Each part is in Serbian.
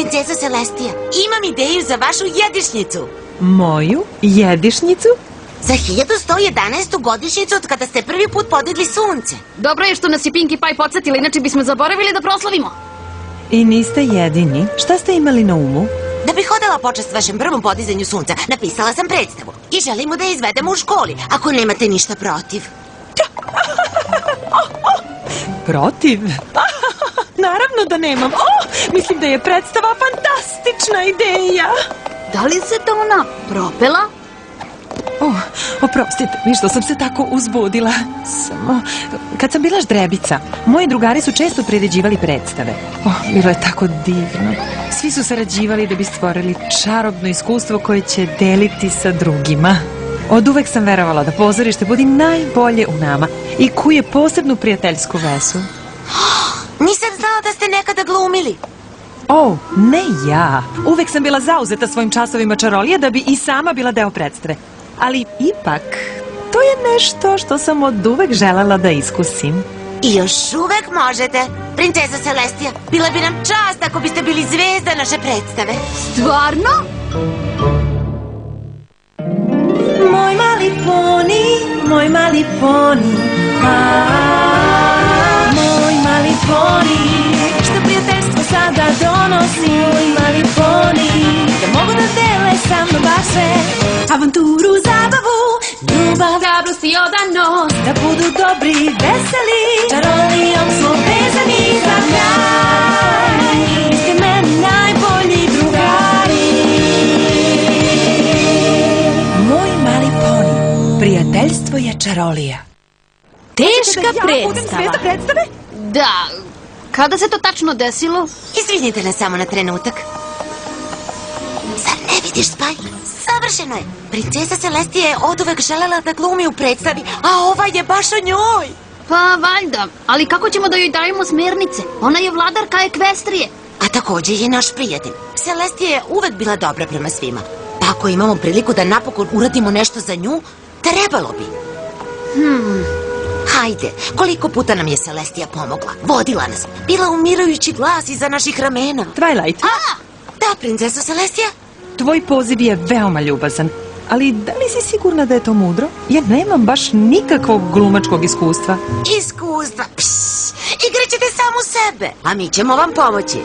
Princezo Celestija, imam ideju za vašu jedišnicu. Moju jedišnicu? Za 1111. godišnjicu od kada ste prvi put podigli sunce. Dobro je što nas je Pinkie Pie podsjetila, inače bismo zaboravili da proslavimo. I niste jedini. Šta ste imali na umu? Da bih odala počast vašem prvom podizanju sunca, napisala sam predstavu. I želimo da je izvedemo u školi, ako nemate ništa protiv. Protiv? Naravno da nemam. Mislim da je predstava fantastična ideja. Da li se to ona propela? Oprostite mi što sam se tako uzbudila. Samo, kad sam bila ždrebica, moji drugari su često priređivali predstave. Bilo je tako divno. Svi su sarađivali da bi stvorili čarobno iskustvo koje će deliti sa drugima. Od uvek sam verovala da pozorište budi najbolje u nama i kuje posebnu prijateljsku vezu. Nisam znala da ste nekada glumili. Ne ja. Uvek sam bila zauzeta svojim časovima čarolije da bi i sama bila deo predstave. Ali ipak, to je nešto što sam od uvek želela da iskusim. I još uvek možete. Princezo Celestija, bila bi nam čast ako biste bili zvezda naše predstave. Stvarno? Moj mali poni, moj mali poni, moj mali poni, što prijateljstvo sada donosi. Moj mali poni, da mogu da dele sa mnom baš sve. Avanturu, zabavu, ljubav, Hrabrost i odanost. da budu dobri, veseli, čarolijom smo vezani za kraj. Vi ste meni najbolji drugari. Moj mali poni, prijateljstvo je čarolija. Teška budem zvezda predstava. predstave? Da, kada se to tačno desilo? Izvinite nas samo na trenutak. Zar ne vidiš, Spike? Savršeno je. Princesa Celestija je oduvek želela da glumi u predstavi, a ova je baš o njoj. Pa valjda, ali kako ćemo da joj dajemo smernice? Ona je vladarka Ekvestrije. A takođe je naš prijatelj. Celestija je uvek bila dobra prema svima. Pa ako imamo priliku da napokon uradimo nešto za nju, trebalo bi. Hajde, koliko puta nam je Celestija pomogla, vodila nas, bila umirujući glas iza naših ramena. Twilight, Da, princeso Celestija? tvoj poziv je veoma ljubazan, ali da li si sigurna da je to mudro? Ja nemam baš nikakvog glumačkog iskustva. Iskustva, igrat ćete samo sebe, a mi ćemo vam pomoći.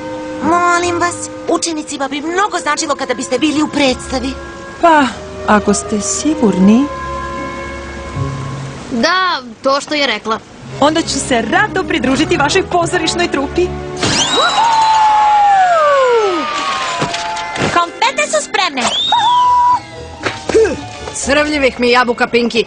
Molim vas, učenicima bi mnogo značilo kada biste bili u predstavi. Pa, ako ste sigurni, Da, to što je rekla. onda ću se rado pridružiti vašoj pozorišnoj trupi. Konfete su spremne. Srvljivih mi jabuka, Pinky.